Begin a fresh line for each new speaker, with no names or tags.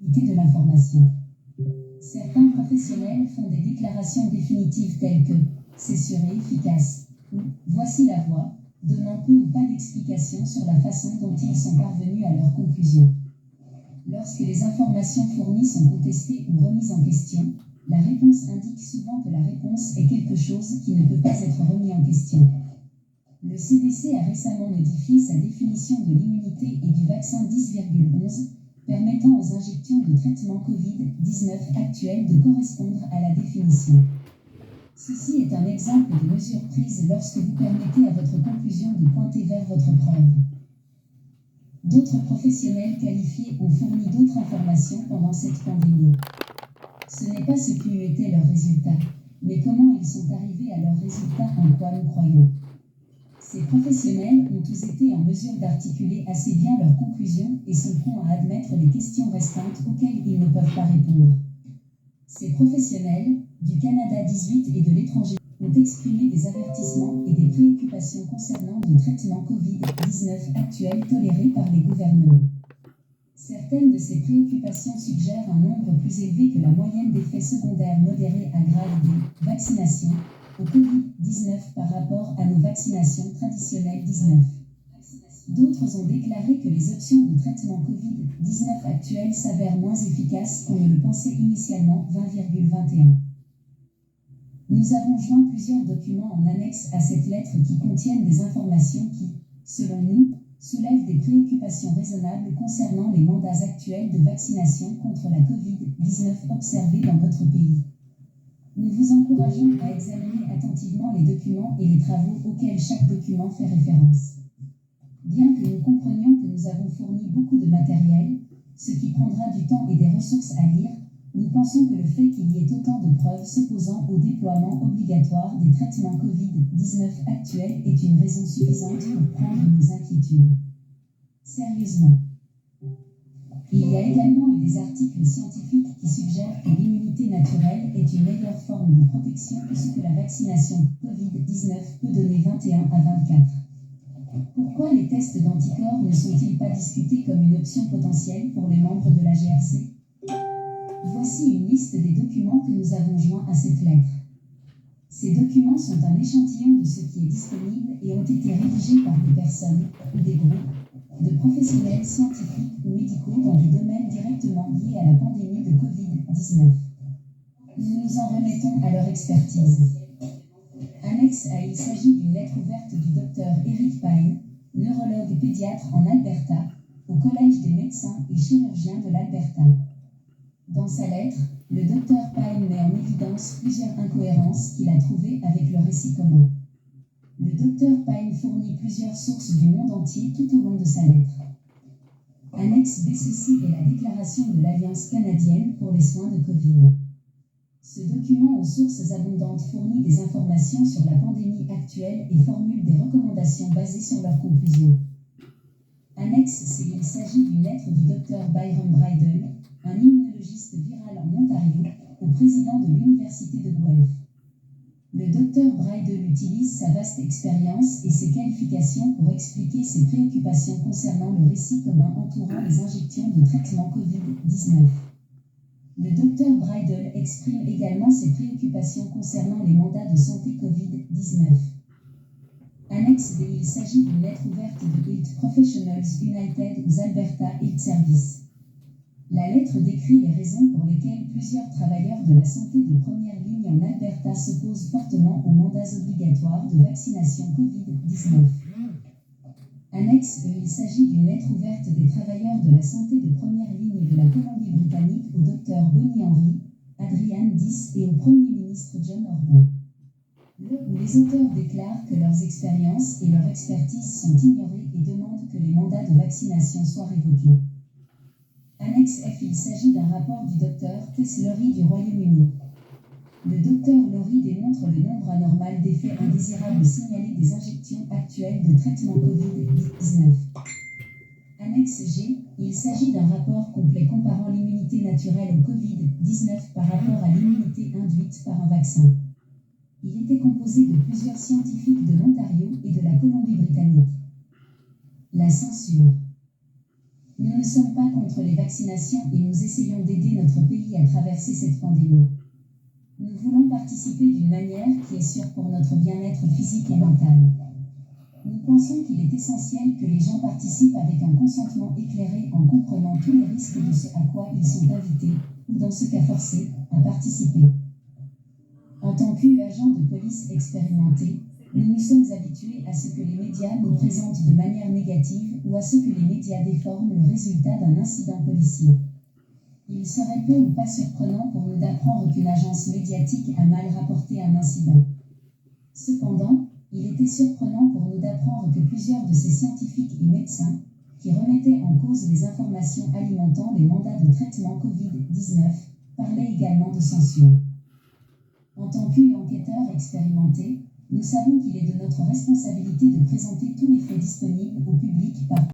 fiabilité de l'information. Certains professionnels font des déclarations définitives telles que « c'est sûr et efficace » ou « voici la voie », donnant peu ou pas d'explications sur la façon dont ils sont parvenus à leurs conclusions. Lorsque les informations fournies sont contestées ou remises en question, la réponse indique souvent que la réponse est quelque chose qui ne peut pas être remis en question. Le CDC a récemment modifié sa définition de l'immunité et du vaccin 10,11, permettant aux injections de traitement Covid-19 actuelles de correspondre à la définition. Ceci est un exemple de mesure prise lorsque vous permettez à votre conclusion de pointer vers votre preuve. D'autres professionnels qualifiés ont fourni d'autres informations pendant cette pandémie. Ce n'est pas ce qui eût été leurs résultats, mais comment ils sont arrivés à leurs résultats en quoi nous croyons. Ces professionnels ont tous été en mesure d'articuler assez bien leurs conclusions et sont prompts à admettre les questions restantes auxquelles ils ne peuvent pas répondre. Ces professionnels, du Canada 18 et de l'étranger, ont exprimé des avertissements et des préoccupations concernant le traitement Covid-19 actuel toléré par les gouvernements. Certaines de ces préoccupations suggèrent un nombre plus élevé que la moyenne d'effets secondaires modérés à graves des vaccinations au Covid-19 par rapport à nos vaccinations traditionnelles 19. D'autres ont déclaré que les options de traitement Covid-19 actuelles s'avèrent moins efficaces qu'on ne le pensait initialement 20,21. Nous avons joint plusieurs documents en annexe à cette lettre qui contiennent des informations qui, selon nous, soulèvent des préoccupations raisonnables concernant les mandats actuels de vaccination contre la Covid-19 observés dans notre pays. Nous vous encourageons à examiner attentivement les documents et les travaux auxquels chaque document fait référence. Bien que nous comprenions que nous avons fourni beaucoup de matériel, ce qui prendra du temps et des ressources à lire, nous pensons que le fait qu'il y ait autant de preuves s'opposant au déploiement obligatoire des traitements Covid-19 actuels est une raison suffisante pour prendre nos inquiétudes sérieusement. Il y a également eu des articles scientifiques qui suggèrent que l'immunité naturelle est une meilleure forme de protection que ce que la vaccination Covid-19 peut donner 21 à 24. Pourquoi les tests d'anticorps ne sont-ils pas discutés comme une option potentielle pour les membres de la GRC ? Voici une liste des documents que nous avons joints à cette lettre. Ces documents sont un échantillon de ce qui est disponible et ont été rédigés par des personnes ou des groupes de professionnels scientifiques ou médicaux dans des domaines directement liés à la pandémie de Covid-19. Nous nous en remettons à leur expertise. Annexe A, il s'agit d'une lettre ouverte du Dr Eric Pine, neurologue pédiatre en Alberta, au Collège des médecins et chirurgiens de l'Alberta. Dans sa lettre, le Dr Pine met en évidence plusieurs incohérences qu'il a trouvées avec le récit commun. Le Dr Pine fournit plusieurs sources du monde entier tout au long de sa lettre. Annexe B, ceci est la déclaration de l'Alliance canadienne pour les soins de Covid. Ce document aux sources abondantes fournit des informations sur la pandémie actuelle et formule des recommandations basées sur leurs conclusions. Annexe C, il s'agit d'une lettre du Dr Byron Bridle, un immunologiste viral en Ontario, au président de l'Université de Guelph. Le Dr Bridle utilise sa vaste expérience et ses qualifications pour expliquer ses préoccupations concernant le récit commun entourant les injections de traitement Covid-19. Le Dr Bridle exprime également ses préoccupations concernant les mandats de santé Covid-19. Annexe D, il s'agit d'une lettre ouverte de Health Professionals United aux Alberta Health Services. La lettre décrit les raisons pour lesquelles plusieurs travailleurs de la santé de première ligne en Alberta s'opposent fortement aux mandats obligatoires de vaccination Covid-19. Annexe E, il s'agit d'une lettre ouverte des travailleurs de la santé de première ligne de la Colombie-Britannique au Dr Bonnie Henry, Adrian Diss et au Premier ministre John Horgan. Où les auteurs déclarent que leurs expériences et leur expertise sont ignorées et demandent que les mandats de vaccination soient révoqués. Annexe F, il s'agit d'un rapport du Dr Tess Lawrie du Royaume-Uni. Le Dr Lawrie démontre le nombre anormal d'effets indésirables signalés des injections actuelles de traitement Covid-19. Annexe G, il s'agit d'un rapport complet comparant l'immunité naturelle au Covid-19 par rapport à l'immunité induite par un vaccin. Il était composé de plusieurs scientifiques de l'Ontario et de la Colombie-Britannique. La censure. Nous ne sommes pas contre les vaccinations et nous essayons d'aider notre pays à traverser cette pandémie. Nous voulons participer d'une manière qui est sûre pour notre bien-être physique et mental. Nous pensons qu'il est essentiel que les gens participent avec un consentement éclairé en comprenant tous les risques de ce à quoi ils sont invités, ou dans ce cas forcés, à participer. En tant qu'agents de police expérimentés, nous nous sommes habitués à ce que les médias nous présentent de manière négative ou à ce que les médias déforment le résultat d'un incident policier. Il serait peu ou pas surprenant pour nous d'apprendre qu'une agence médiatique a mal rapporté un incident. Cependant, il était surprenant pour nous d'apprendre que plusieurs de ces scientifiques et médecins, qui remettaient en cause les informations alimentant les mandats de traitement Covid-19, parlaient également de censure. En tant qu'enquêteurs expérimentés, nous savons qu'il est de notre responsabilité de présenter tous les faits disponibles au public par